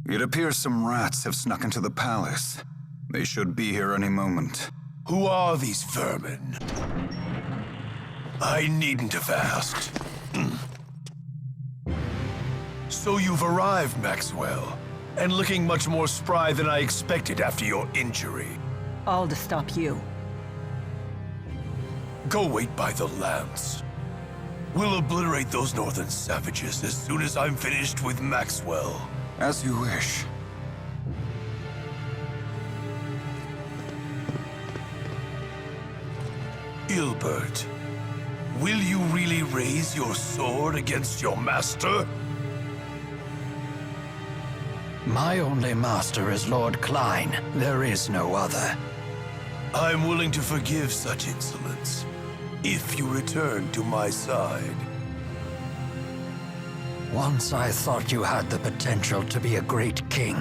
It appears some rats have snuck into the palace. They should be here any moment. Who are these vermin? I needn't have asked. So you've arrived, Maxwell, and looking much more spry than I expected after your injury. All to stop you. Go wait by the lance. We'll obliterate those northern savages as soon as I'm finished with Maxwell. As you wish. Ilbert, will you really raise your sword against your master? My only master is Lord Klein. There is no other. I'm willing to forgive such insolence, if you return to my side. Once I thought you had the potential to be a great king,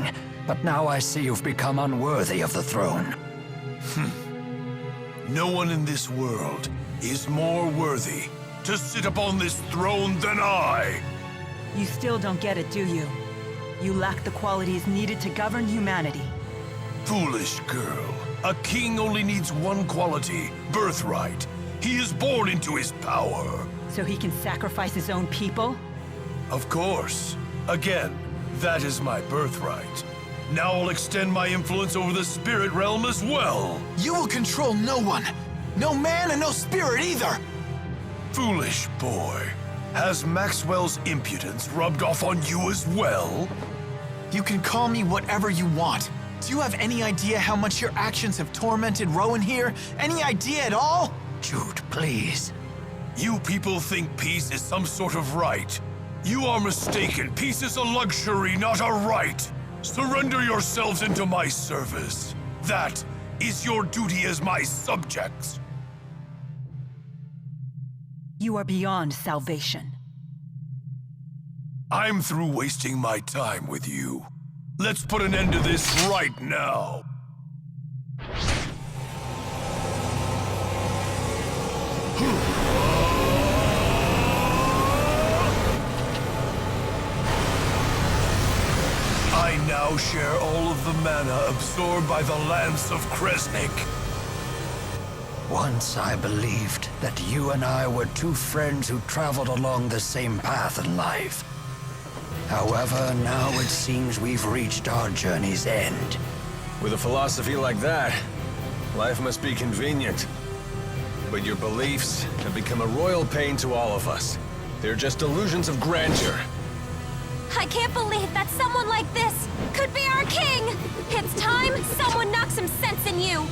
but now I see you've become unworthy of the throne. No one in this world is more worthy to sit upon this throne than I. You still don't get it, do you? You lack the qualities needed to govern humanity. Foolish girl. A king only needs one quality, birthright. He is born into his power. So he can sacrifice his own people? Of course. Again, that is my birthright. Now I'll extend my influence over the spirit realm as well. You will control no one. No man and no spirit either. Foolish boy. Has Maxwell's impudence rubbed off on you as well? You can call me whatever you want. Do you have any idea how much your actions have tormented Rowan here? Any idea at all? Jude, please. You people think peace is some sort of right. You are mistaken. Peace is a luxury, not a right. Surrender yourselves into my service. That is your duty as my subjects. You are beyond salvation. I'm through wasting my time with you. Let's put an end to this right now. I now share all of the mana absorbed by the Lance of Kresnik. Once I believed that you and I were two friends who traveled along the same path in life. However, now it seems we've reached our journey's end. With a philosophy like that, life must be convenient. But your beliefs have become a royal pain to all of us. They're just illusions of grandeur. I can't believe that someone like this could be our king! It's time someone knocks some sense in you!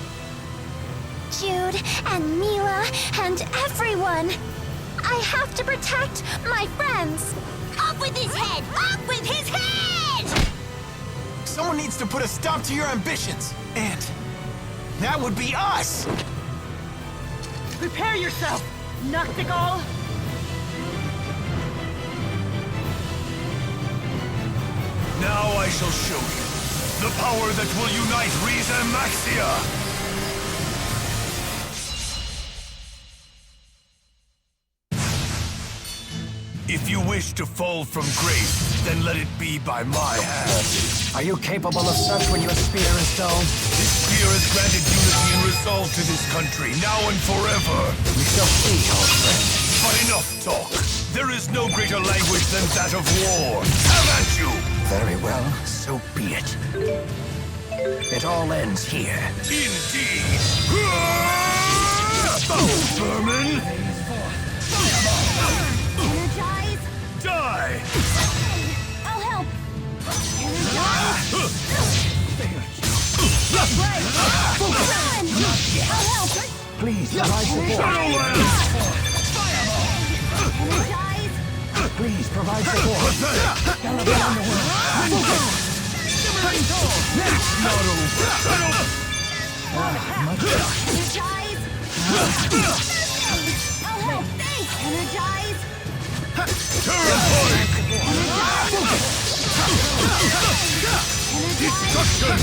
Jude and Milla and everyone! I have to protect my friends! Up with his head! Up with his head! Someone needs to put a stop to your ambitions. And that would be us! Prepare yourself, Noctigal! Now I shall show you the power that will unite Rieze Maxia! If you wish to fall from grace, then let it be by my hand. Are you capable of such when your spear is dulled? This spear has granted unity and resolve to this country, now and forever. We shall see, old friend. But enough talk. There is no greater language than that of war. Have at you! Very well, so be it. It all ends here. Indeed! Oh, vermin! Energize! Die! I'll help! Run! I'll help! Please, provide support. Energize! Please, provide support. Not over. Energize! I'll help! Energize! Terrifying! Destruction!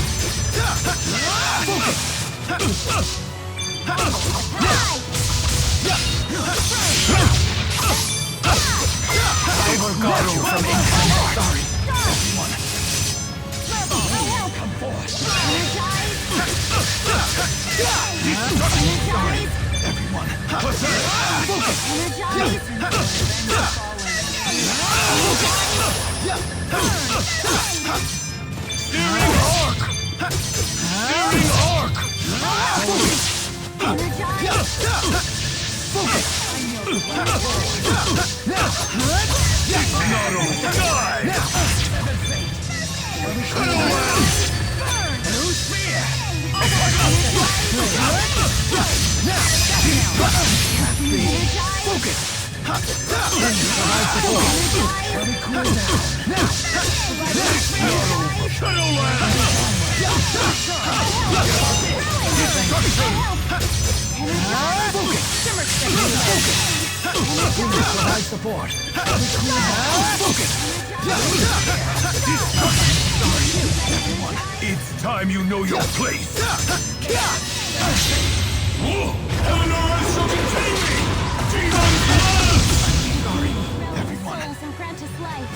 I will guard you from incarnate. Steering arc! Steering arc! It's not over. Die! Provide support. It's time you know your place. Souls and grant us life.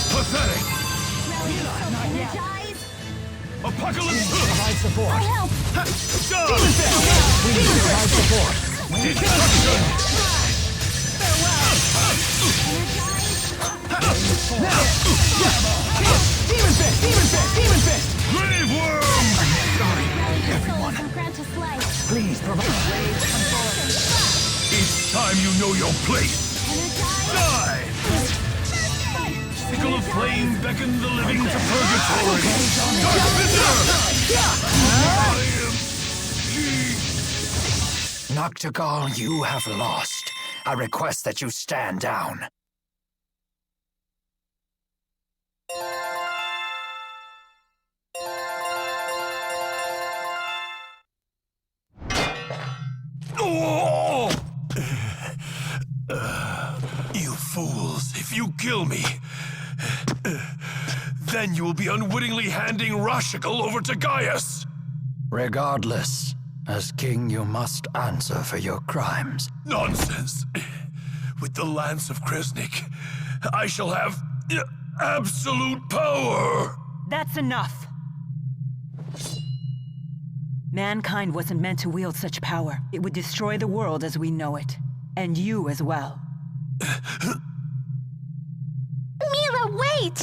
Pathetic. Energize. Apocalypse. Provide support. I help. Done. Provide support. Destruction. Demon fist! Grave worm. Souls and grant us life. Please provide. It's time you know your place. Die. Sickle of flame beckon the living to purgatory. Dark Visitor. I am he. Noctigal, you have lost. I request that you stand down. Oh! You fools, if you kill me, then you will be unwittingly handing Rashigal over to Gaius. Regardless, as king you must answer for your crimes. Nonsense. With the Lance of Kresnik, I shall have absolute power. That's enough. Mankind wasn't meant to wield such power. It would destroy the world as we know it. And you as well. Milla, wait!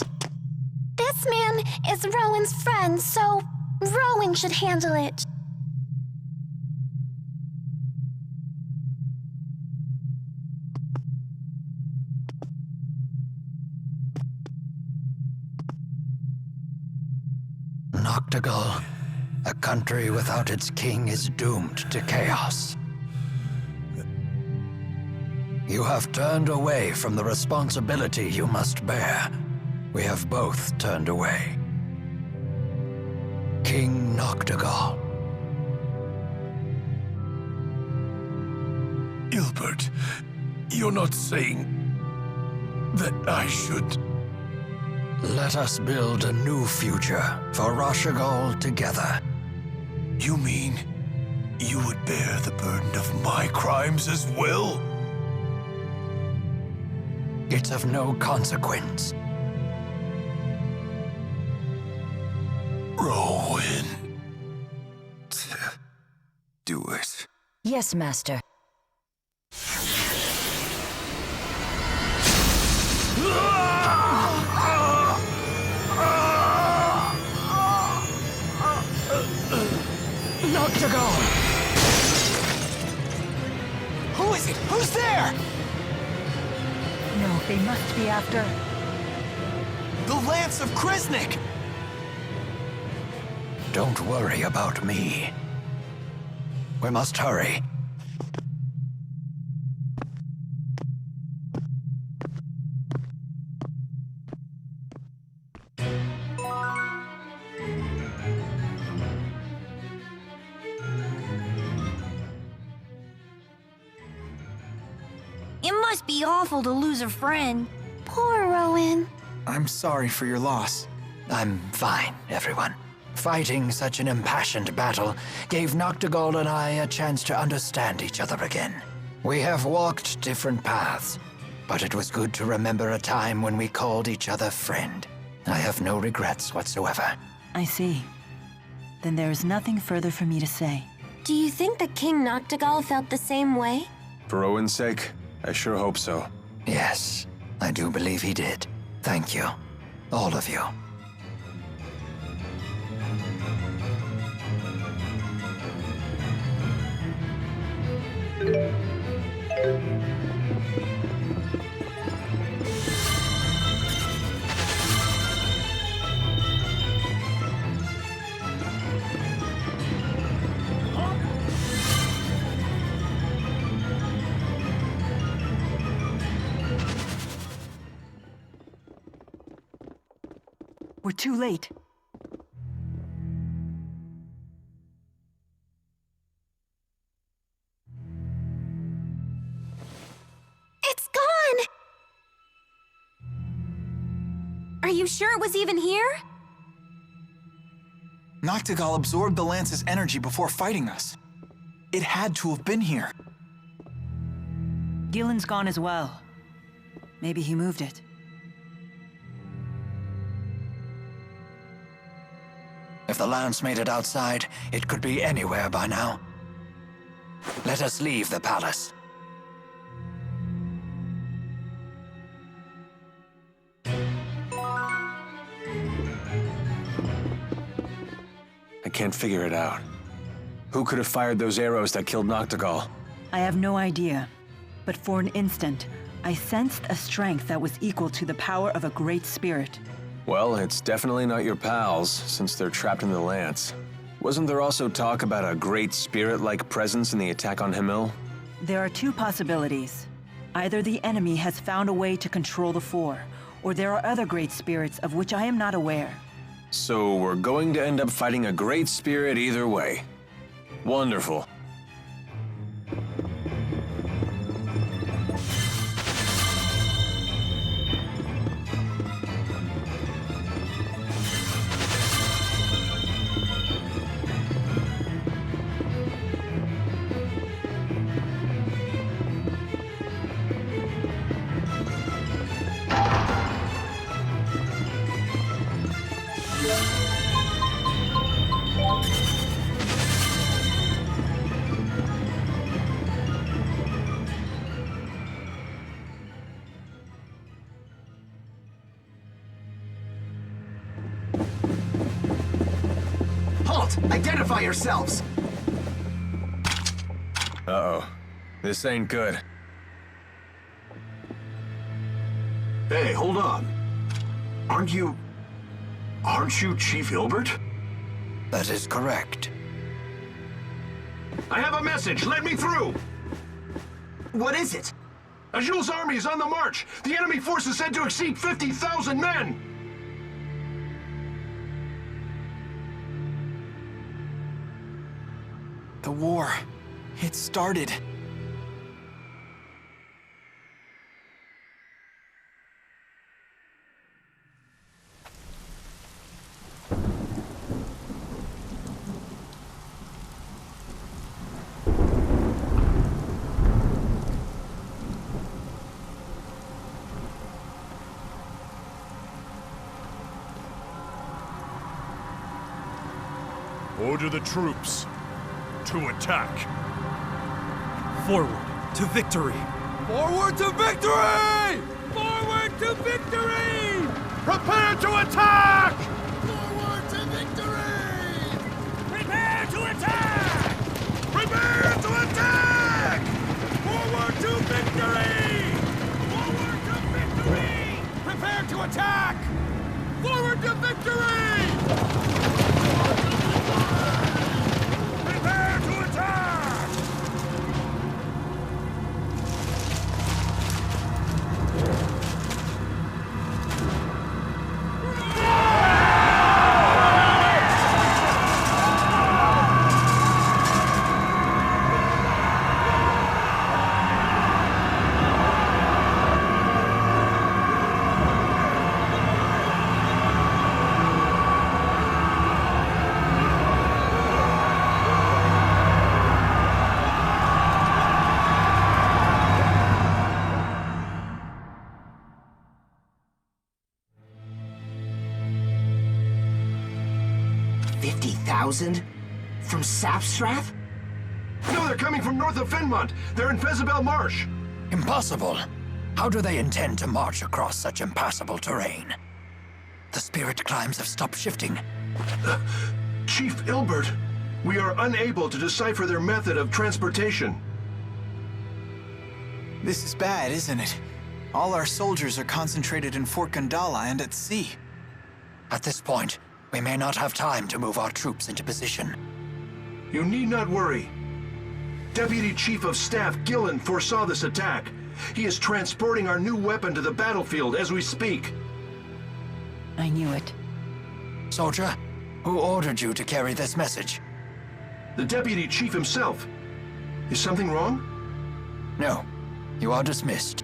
This man is Rowan's friend, so Rowan should handle it. Noctigal, a country without its king is doomed to chaos. You have turned away from the responsibility you must bear. We have both turned away. King Noctigal. Ilbert, you're not saying that I should... Let us build a new future for Rashigal together. You mean you would bear the burden of my crimes as well? It's of no consequence. Rowan. Do it. Yes, Master. Noctigal! Who is it? Who's there? No, they must be after... The Lance of Kresnik! Don't worry about me. We must hurry. It must be awful to lose a friend. Poor Rowan. I'm sorry for your loss. I'm fine, everyone. Fighting such an impassioned battle gave Noctigal and I a chance to understand each other again. We have walked different paths, but it was good to remember a time when we called each other friend. I have no regrets whatsoever. I see. Then there is nothing further for me to say. Do you think that King Noctigal felt the same way? For Owen's sake, I sure hope so. Yes, I do believe he did. Thank you. All of you. We're too late. It's gone! Are you sure it was even here? Noctigal absorbed the lance's energy before fighting us. It had to have been here. Gillen's gone as well. Maybe he moved it. If the lance made it outside, it could be anywhere by now. Let us leave the palace. I can't figure it out. Who could have fired those arrows that killed Noctigal? I have no idea. But for an instant, I sensed a strength that was equal to the power of a great spirit. Well, it's definitely not your pals, since they're trapped in the lance. Wasn't there also talk about a great spirit-like presence in the attack on Himil? There are two possibilities. Either the enemy has found a way to control the Four, or there are other great spirits of which I am not aware. So we're going to end up fighting a great spirit either way. Wonderful. Halt! Identify yourselves! Uh-oh. This ain't good. Hey, hold on. Aren't you Chief Hilbert? That is correct. I have a message. Let me through. What is it? Ajul's army is on the march. The enemy force is said to exceed 50,000 men. The war. It started. Order the troops to attack. Forward to victory! Forward to victory! Forward to victory! Prepare to attack! Forward to victory! Prepare to attack! Prepare to attack! Forward to victory! Forward to victory! Prepare to attack! Forward to victory! Prepare to attack! 1,000? From Sapstrath? No, they're coming from north of Finmont. They're in Fezabel Marsh. Impossible. How do they intend to march across such impassable terrain? The spirit climbs have stopped shifting. Chief Ilbert, we are unable to decipher their method of transportation. This is bad, isn't it? All our soldiers are concentrated in Fort Gandala and at sea. At this point, we may not have time to move our troops into position. You need not worry. Deputy Chief of Staff Gillen foresaw this attack. He is transporting our new weapon to the battlefield as we speak. I knew it. Soldier, who ordered you to carry this message? The Deputy Chief himself. Is something wrong? No. You are dismissed.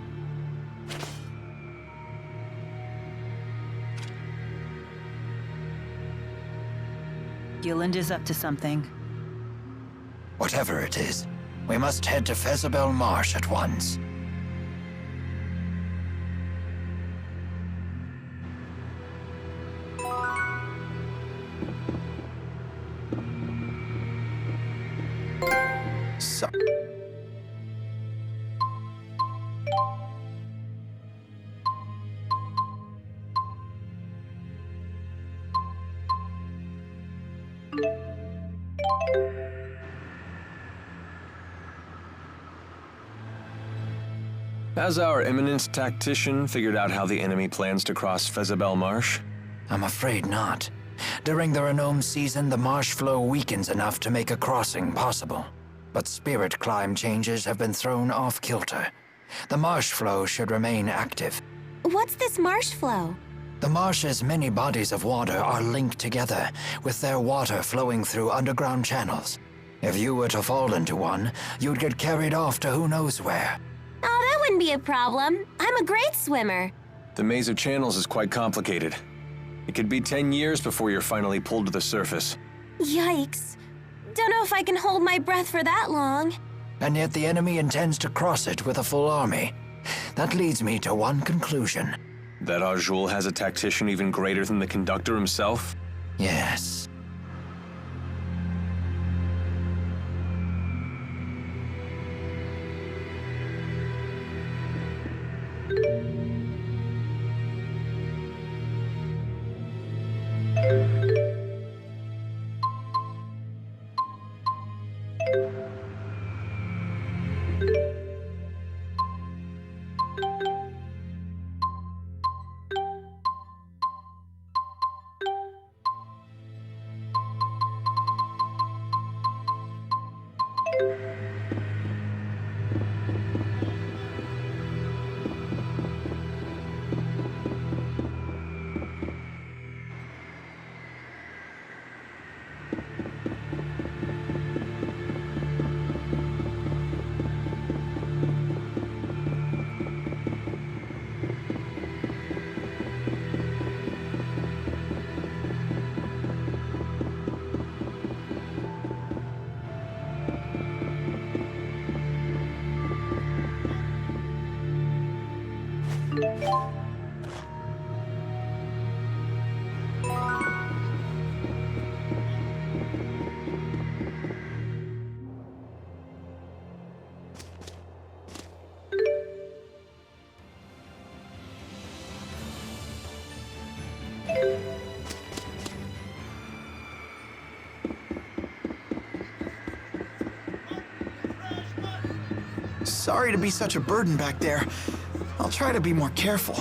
Gilland is up to something. Whatever it is, we must head to Fezabel Marsh at once. Has our eminent tactician figured out how the enemy plans to cross Fezabel Marsh? I'm afraid not. During the Renome season, the marsh flow weakens enough to make a crossing possible. But spirit climb changes have been thrown off kilter. The marsh flow should remain active. What's this marsh flow? The marsh's many bodies of water are linked together, with their water flowing through underground channels. If you were to fall into one, you'd get carried off to who knows where. Oh, that wouldn't be a problem. I'm a great swimmer. The maze of channels is quite complicated. It could be 10 years before you're finally pulled to the surface. Yikes. Don't know if I can hold my breath for that long. And yet the enemy intends to cross it with a full army. That leads me to one conclusion. That Arjul has a tactician even greater than the conductor himself? Yes. Sorry to be such a burden back there. I'll try to be more careful.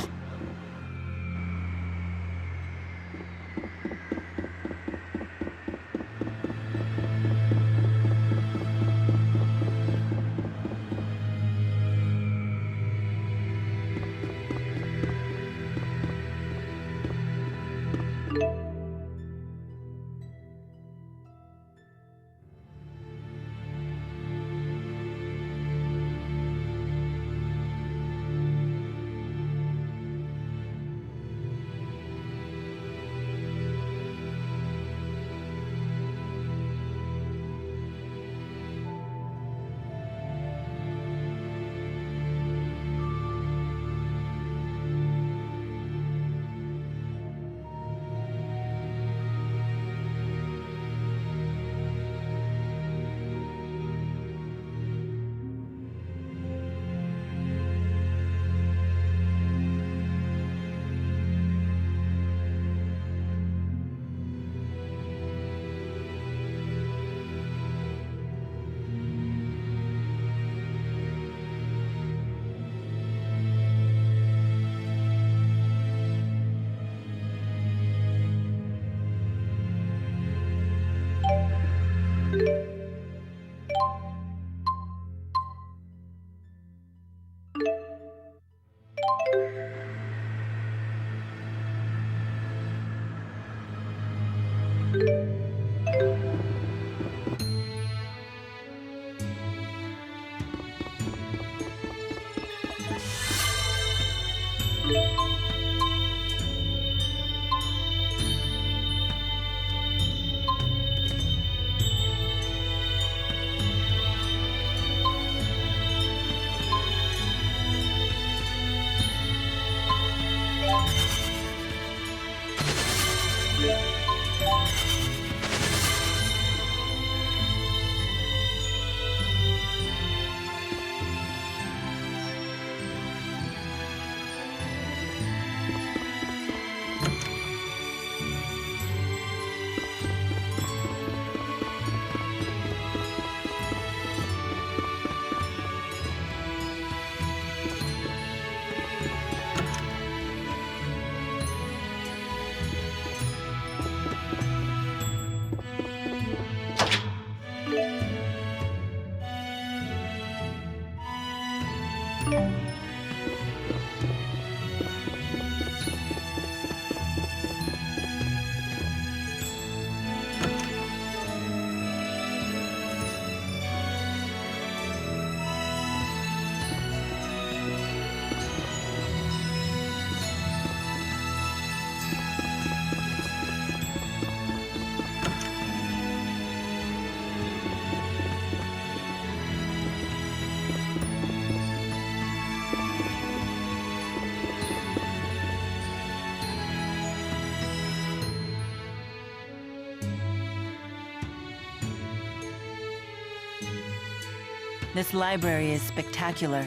This library is spectacular.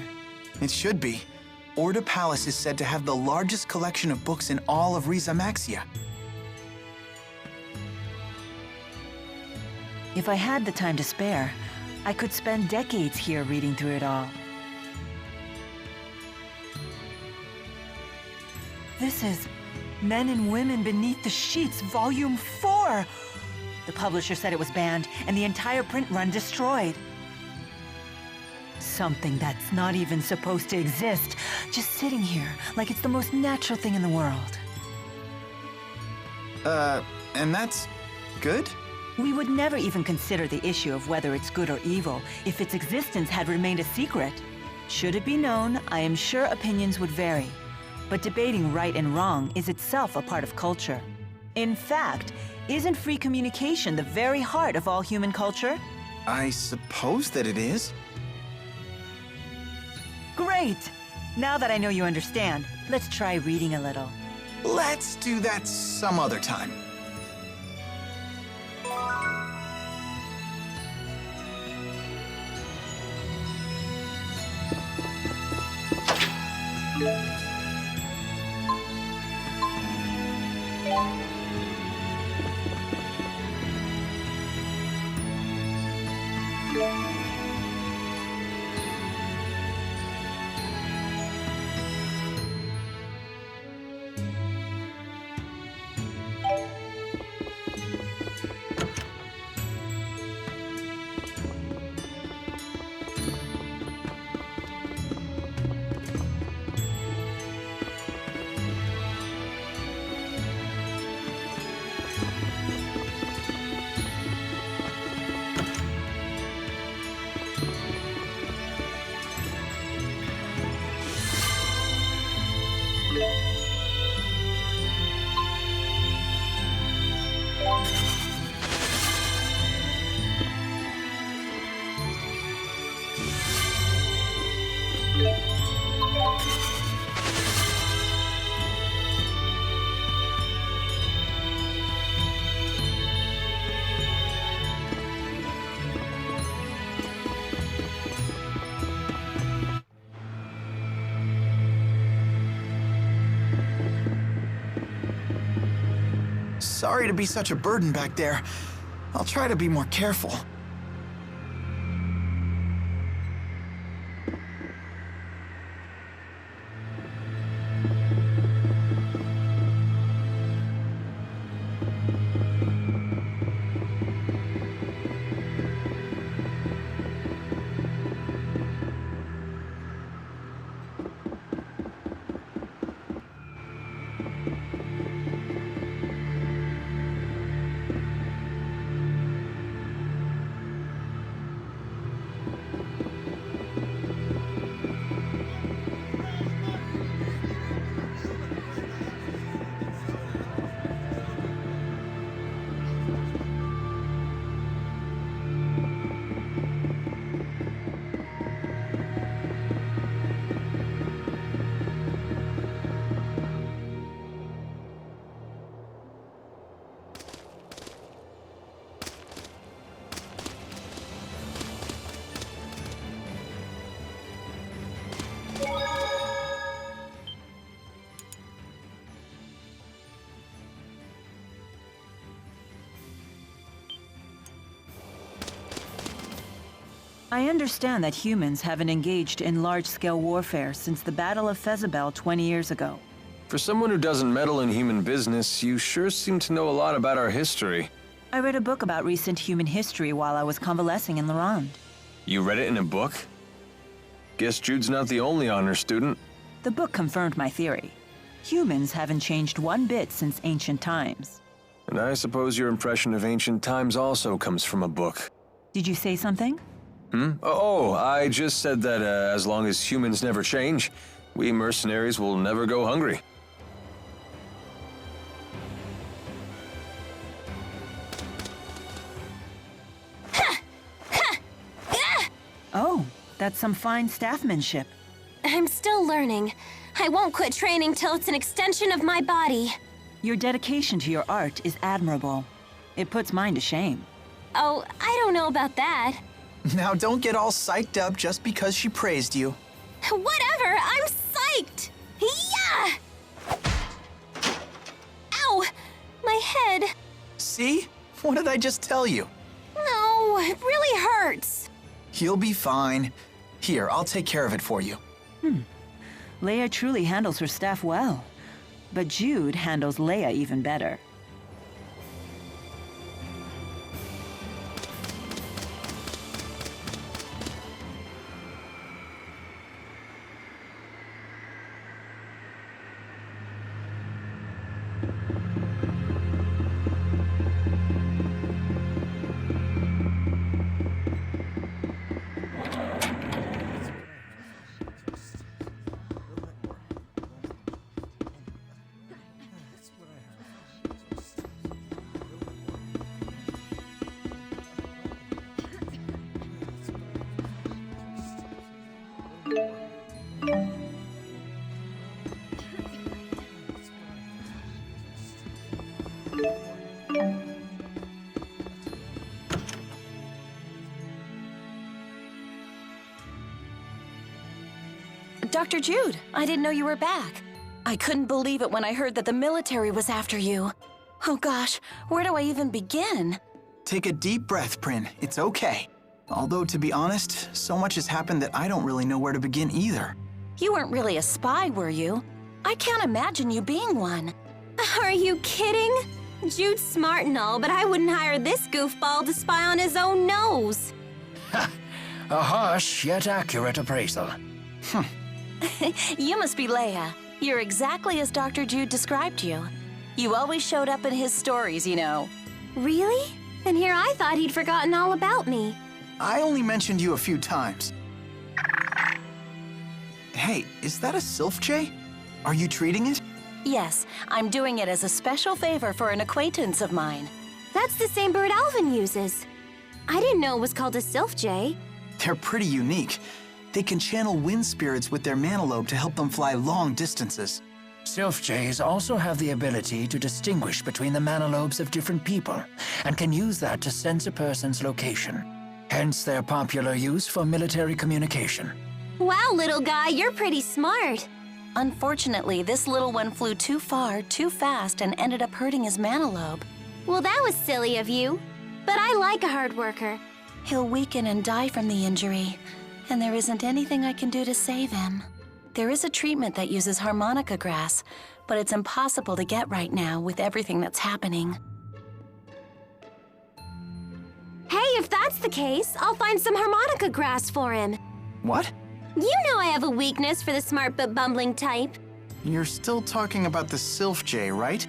It should be. Orda Palace is said to have the largest collection of books in all of Rieze Maxia. If I had the time to spare, I could spend decades here reading through it all. This is Men and Women Beneath the Sheets, Volume 4! The publisher said it was banned, and the entire print run destroyed. Something that's not even supposed to exist, just sitting here like it's the most natural thing in the world. And that's good? We would never even consider the issue of whether it's good or evil if its existence had remained a secret. Should it be known, I am sure opinions would vary. But debating right and wrong is itself a part of culture. In fact, isn't free communication the very heart of all human culture? I suppose that it is. Great! Now that I know you understand, let's try reading a little. Let's do that some other time. Sorry to be such a burden back there. I'll try to be more careful. I understand that humans haven't engaged in large-scale warfare since the Battle of Fezabel 20 years ago. For someone who doesn't meddle in human business, you sure seem to know a lot about our history. I read a book about recent human history while I was convalescing in Lorand. You read it in a book? Guess Jude's not the only honor student. The book confirmed my theory. Humans haven't changed one bit since ancient times. And I suppose your impression of ancient times also comes from a book. Did you say something? Oh, I just said that as long as humans never change, we mercenaries will never go hungry. Oh, that's some fine staffmanship. I'm still learning. I won't quit training till it's an extension of my body. Your dedication to your art is admirable. It puts mine to shame. Oh, I don't know about that. Now don't get all psyched up just because she praised you. Whatever, I'm psyched! Yeah! Ow! My head. See? What did I just tell you? No, it really hurts. You'll be fine. Here, I'll take care of it for you. Leia truly handles her staff well, but Jude handles Leia even better. Dr. Jude, I didn't know you were back. I couldn't believe it when I heard that the military was after you. Oh gosh, where do I even begin? Take a deep breath, Prin. It's okay. Although, to be honest, so much has happened that I don't really know where to begin either. You weren't really a spy, were you? I can't imagine you being one. Are you kidding? Jude's smart and all, but I wouldn't hire this goofball to spy on his own nose. A harsh yet accurate appraisal. You must be Leia. You're exactly as Dr. Jude described you. You always showed up in his stories, you know. Really? And here I thought he'd forgotten all about me. I only mentioned you a few times. Hey, is that a Sylph Jay? Are you treating it? Yes, I'm doing it as a special favor for an acquaintance of mine. That's the same bird Alvin uses. I didn't know it was called a Sylph Jay. They're pretty unique. They can channel wind spirits with their manalobe to help them fly long distances. Sylph Jays also have the ability to distinguish between the manalobes of different people, and can use that to sense a person's location. Hence their popular use for military communication. Wow, little guy, you're pretty smart. Unfortunately, this little one flew too far, too fast, and ended up hurting his manalobe. Well, that was silly of you. But I like a hard worker. He'll weaken and die from the injury, and there isn't anything I can do to save him. There is a treatment that uses harmonica grass, but it's impossible to get right now with everything that's happening. Hey, if that's the case, I'll find some harmonica grass for him. What? You know I have a weakness for the smart but bumbling type. You're still talking about the Sylph Jay, right?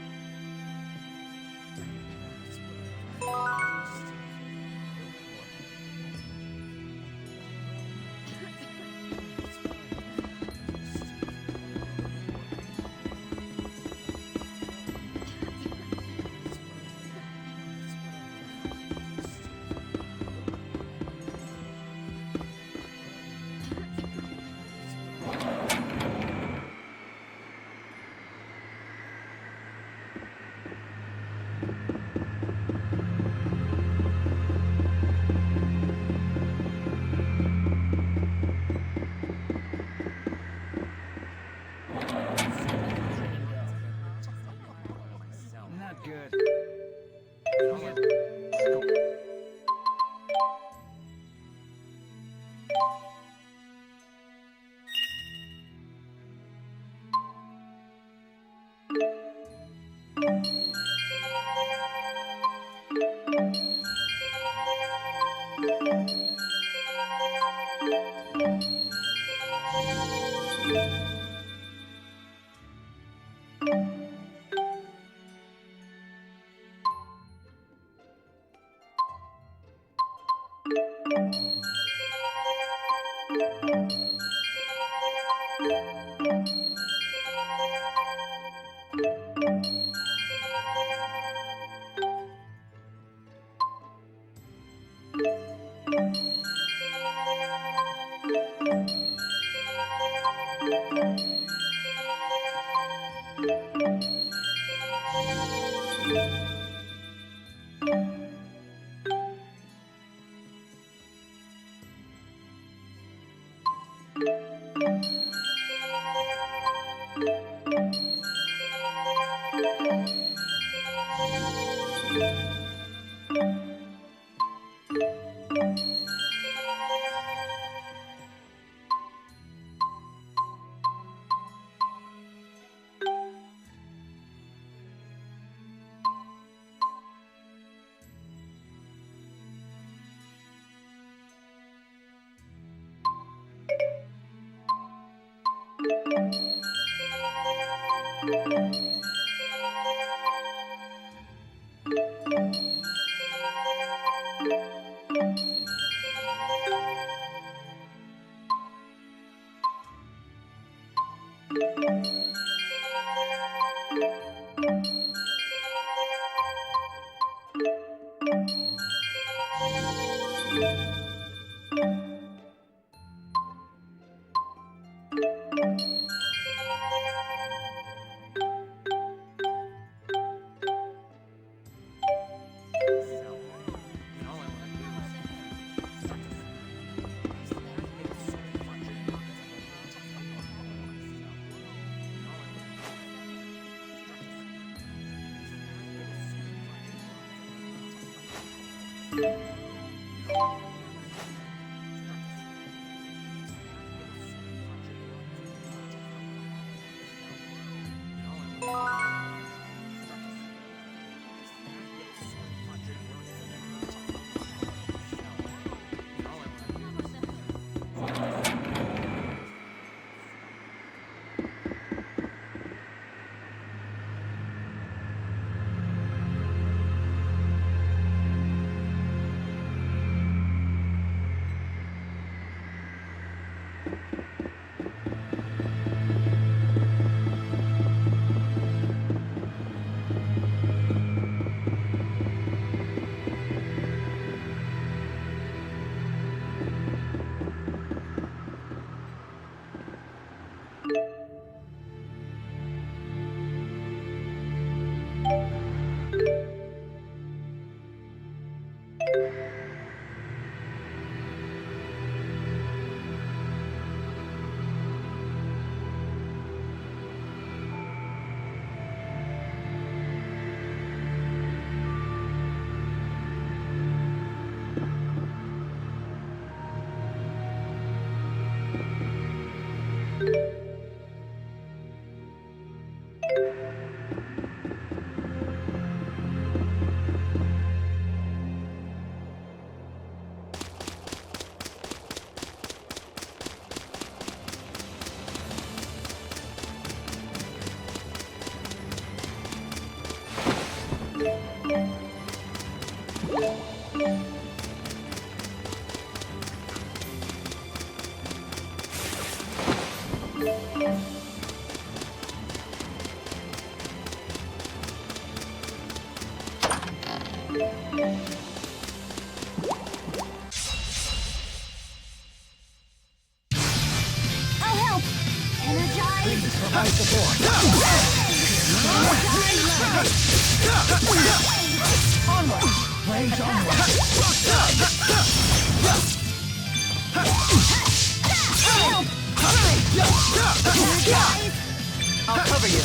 I'll cover you.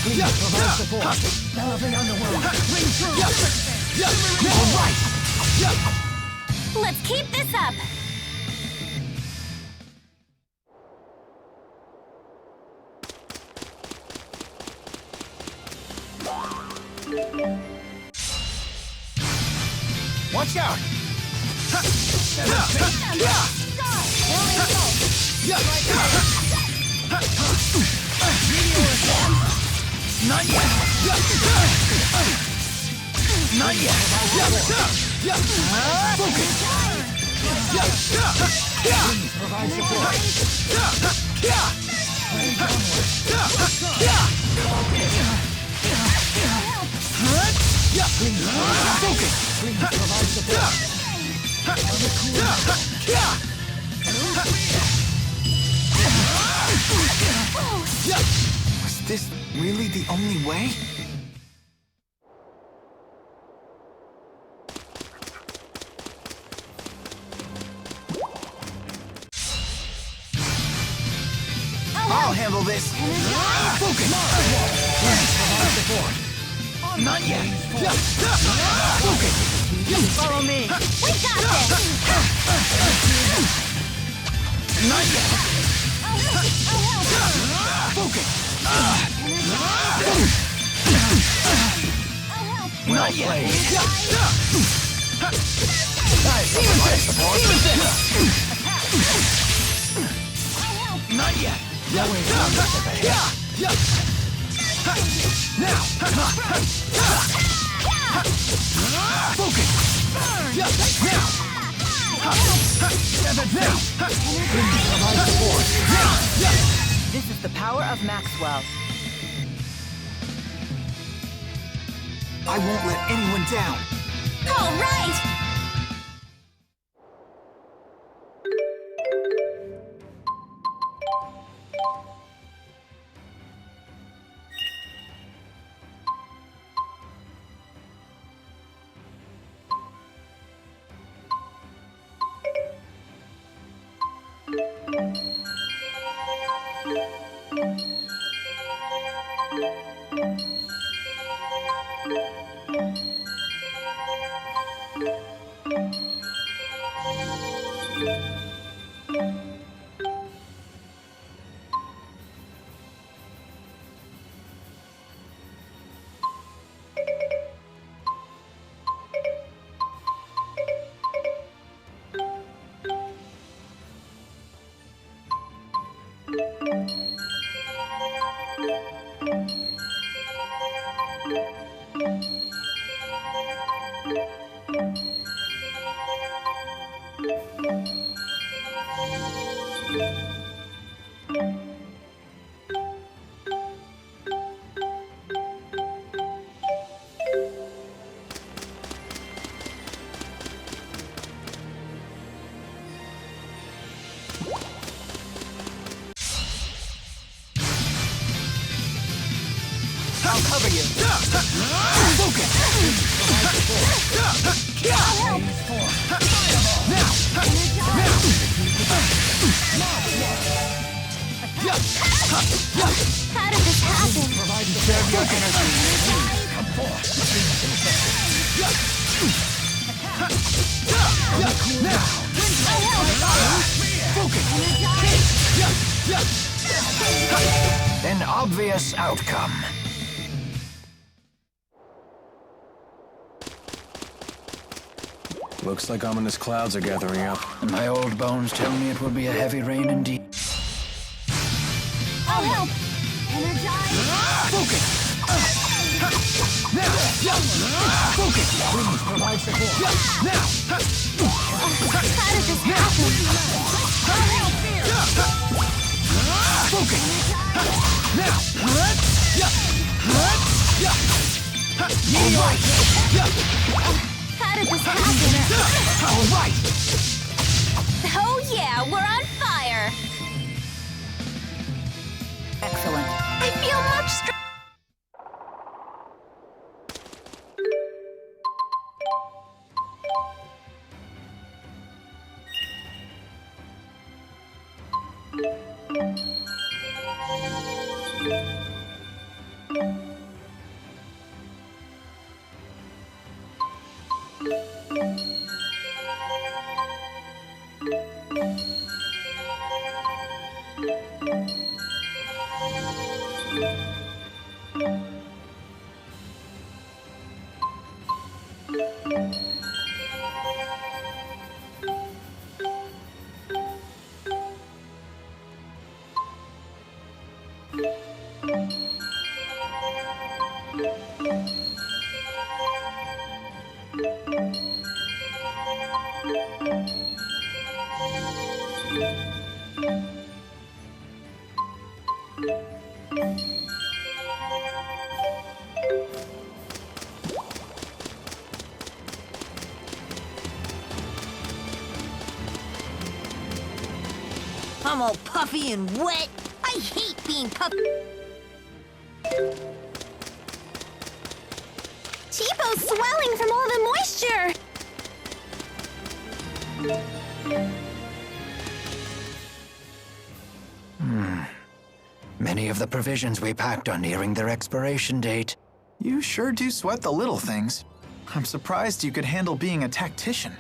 Please provide support. Developing underworld. Ring true. All right. Let's keep this up. Watch out! Not yet! Not yet! Focus! Please provide support. Please focus! Please provide support. Was this really the only way? I'll handle this. Focus. Not yet. Focus. Follow me. We got this! Not yet. Focus. Not yet. Not yet. Now. Focus. This is the power of Maxwell. I won't let anyone down. All right! I'll cover you. Focus. How did this happen? Preserve your energy. Come forth. Focus. An obvious outcome. Looks like ominous clouds are gathering up. And my old bones tell me it will be a heavy rain indeed. I'll help! Energize! Focus! Now! Focus! Please provide support. Now! How did this happen? I'll help! Focus! Now! All right! How did this happen? All right! Oh yeah, we're on fire! Excellent. I feel much stronger. I'm all puffy and wet. I hate being puffy. Chipo's swelling from all the moisture. Many of the provisions we packed are nearing their expiration date. You sure do sweat the little things. I'm surprised you could handle being a tactician.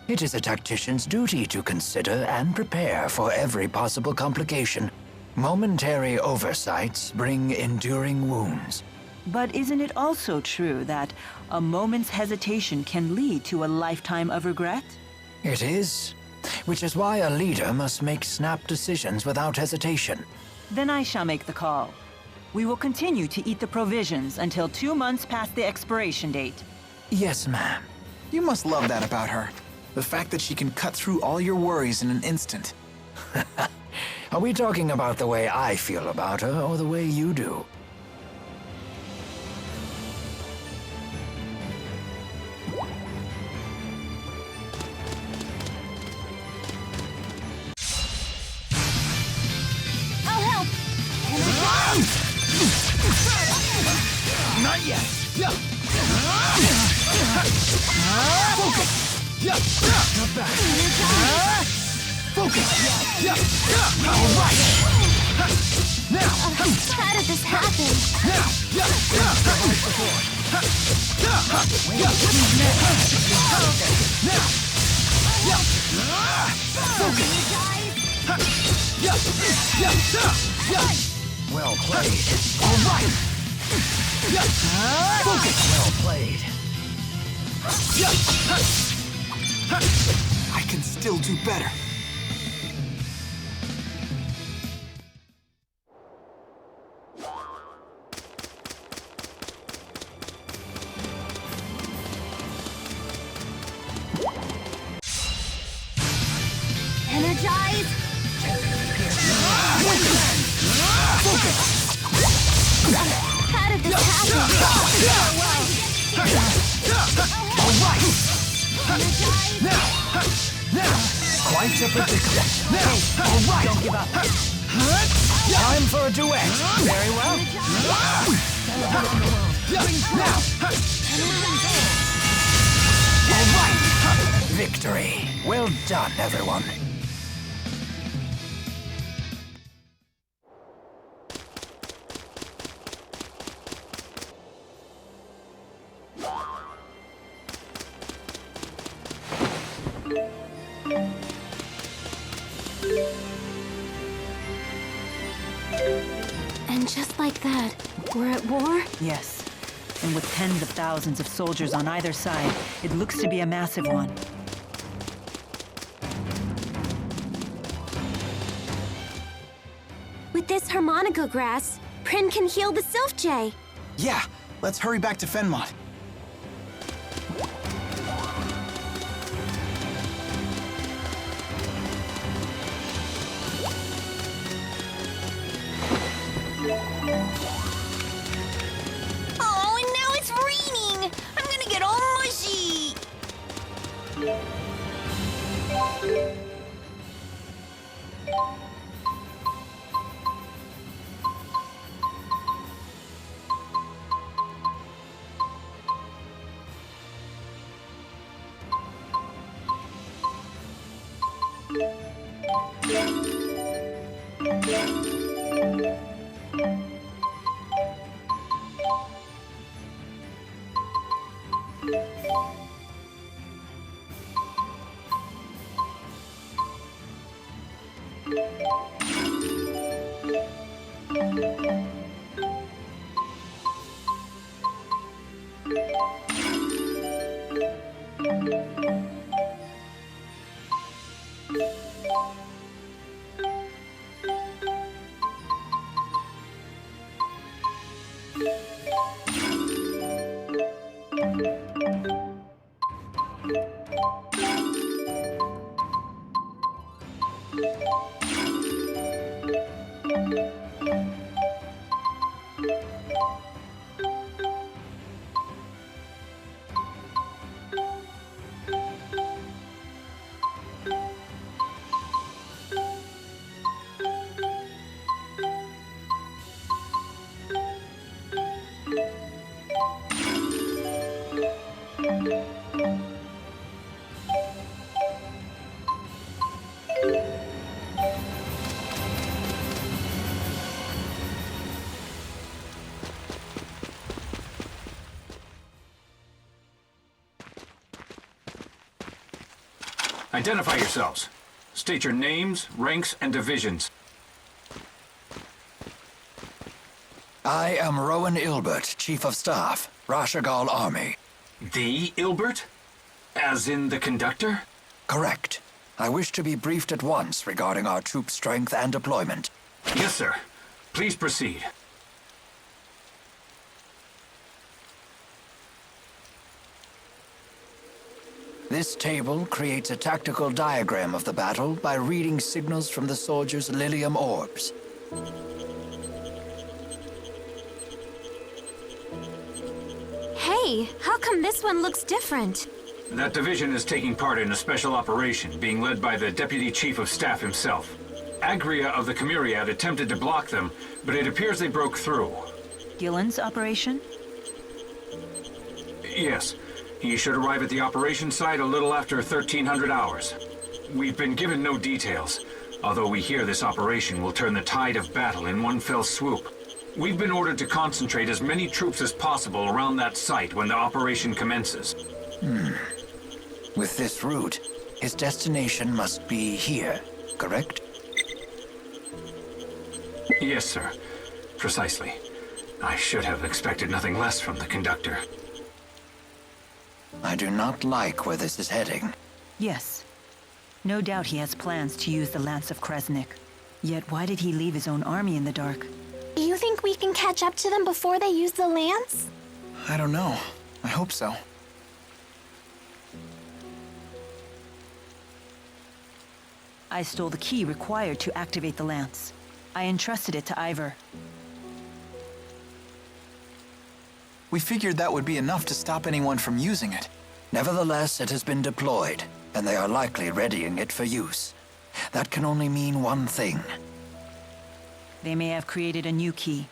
It is a tactician's duty to consider and prepare for every possible complication. Momentary oversights bring enduring wounds. But isn't it also true that a moment's hesitation can lead to a lifetime of regret? It is, which is why a leader must make snap decisions without hesitation. Then I shall make the call. We will continue to eat the provisions until 2 months past the expiration date. Yes, ma'am. You must love that about her. The fact that she can cut through all your worries in an instant. Are we talking about the way I feel about her or the way you do? Not yet. Focus. Not bad. Focus. All right. Now. How did this happen? Now. Focus. Well played. All right. Focus. Well played. I can still do better. Energize! Focus! How did this happen? All right! Now! Quite a predicament. All right! Don't give up. Time for a duet. Very well. Now! All right! Victory. Well done, everyone. And just like that, we're at war? Yes. And with tens of thousands of soldiers on either side, it looks to be a massive one. With this harmonica grass, Prin can heal the Sylph Jay. Yeah, let's hurry back to Fenmont. Oh, and now it's raining! I'm gonna get all mushy! Identify yourselves. State your names, ranks, and divisions. I am Rowan Ilbert, Chief of Staff, Rashagal Army. The Ilbert? As in the conductor? Correct. I wish to be briefed at once regarding our troop strength and deployment. Yes, sir. Please proceed. This table creates a tactical diagram of the battle by reading signals from the soldiers' lilium orbs. Hey, how come this one looks different? That division is taking part in a special operation being led by the Deputy Chief of Staff himself. Agria of the Chimeriad attempted to block them, but it appears they broke through. Gillen's operation? Yes. He should arrive at the operation site a little after 1300 hours. We've been given no details, although we hear this operation will turn the tide of battle in one fell swoop. We've been ordered to concentrate as many troops as possible around that site when the operation commences. With this route, his destination must be here, correct? Yes, sir. Precisely. I should have expected nothing less from the conductor. I do not like where this is heading. Yes. No doubt he has plans to use the Lance of Kresnik. Yet why did he leave his own army in the dark? Do you think we can catch up to them before they use the lance? I don't know. I hope so. I stole the key required to activate the lance. I entrusted it to Ivor. We figured that would be enough to stop anyone from using it. Nevertheless, it has been deployed, and they are likely readying it for use. That can only mean one thing. They may have created a new key.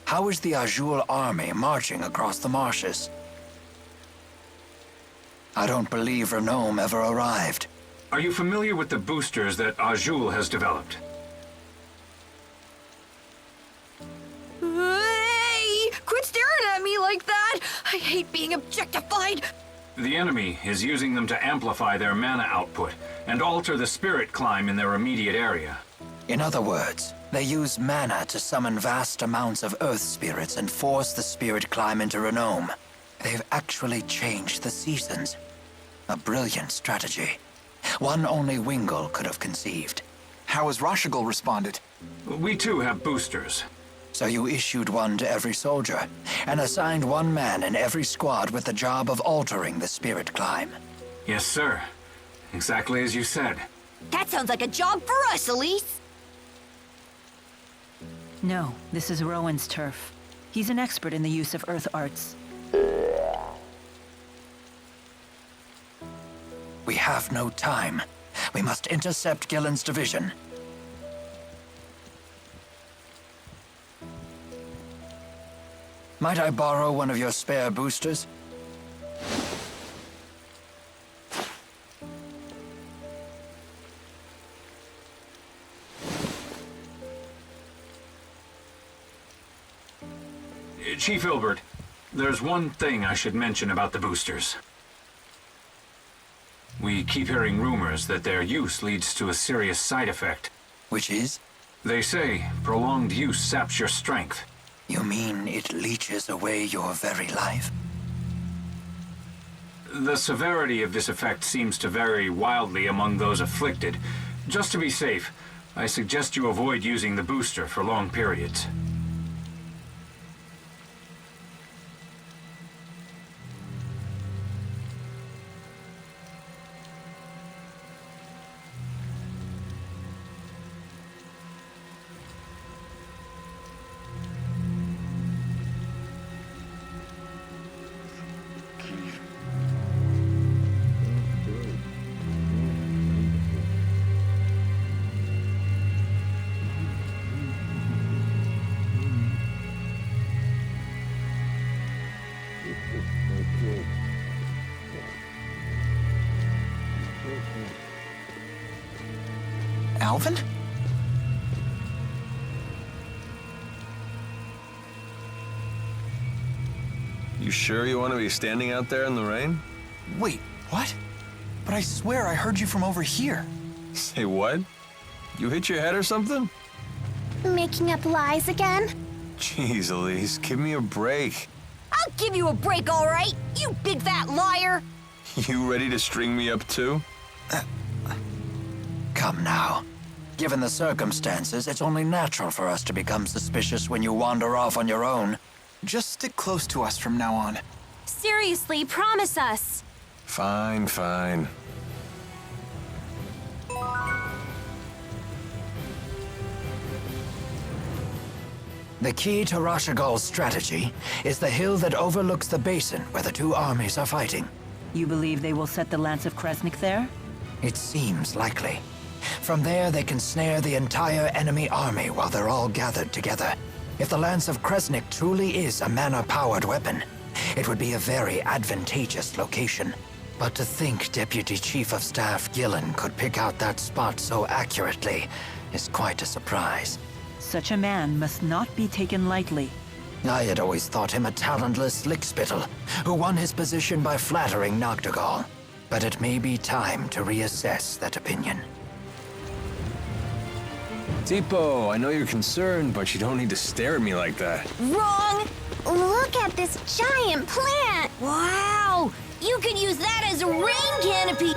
How is the Azul army marching across the marshes? I don't believe Renome ever arrived. Are you familiar with the boosters that Azul has developed? Hey! Quit staring at me like that! I hate being objectified! The enemy is using them to amplify their mana output and alter the spirit climb in their immediate area. In other words, they use mana to summon vast amounts of earth spirits and force the spirit climb into Renome. They've actually changed the seasons. A brilliant strategy. One only Wingle could have conceived. How has Rashagal responded? We too have boosters. So you issued one to every soldier, and assigned one man in every squad with the job of altering the spirit climb. Yes, sir. Exactly as you said. That sounds like a job for us, Elise! No, this is Rowan's turf. He's an expert in the use of earth arts. We have no time. We must intercept Gillen's division. Might I borrow one of your spare boosters? Chief Ilbert, there's one thing I should mention about the boosters. We keep hearing rumors that their use leads to a serious side effect. Which is? They say prolonged use saps your strength. You mean it leeches away your very life? The severity of this effect seems to vary wildly among those afflicted. Just to be safe, I suggest you avoid using the booster for long periods. Alvin? You sure you want to be standing out there in the rain? Wait, what? But I swear I heard you from over here. Say what? You hit your head or something? Making up lies again? Jeez, Elise, give me a break. I'll give you a break, all right? You big fat liar! You ready to string me up too? Come now. Given the circumstances, it's only natural for us to become suspicious when you wander off on your own. Just stick close to us from now on. Seriously, promise us. Fine, fine. The key to Rashagal's strategy is the hill that overlooks the basin where the two armies are fighting. You believe they will set the Lance of Kresnik there? It seems likely. From there, they can snare the entire enemy army while they're all gathered together. If the Lance of Kresnik truly is a mana-powered weapon, it would be a very advantageous location. But to think Deputy Chief of Staff Gillen could pick out that spot so accurately is quite a surprise. Such a man must not be taken lightly. I had always thought him a talentless lickspittle, who won his position by flattering Noctegal. But it may be time to reassess that opinion. Tipo, I know you're concerned, but you don't need to stare at me like that. Wrong! Look at this giant plant! Wow! You could use that as a rain canopy!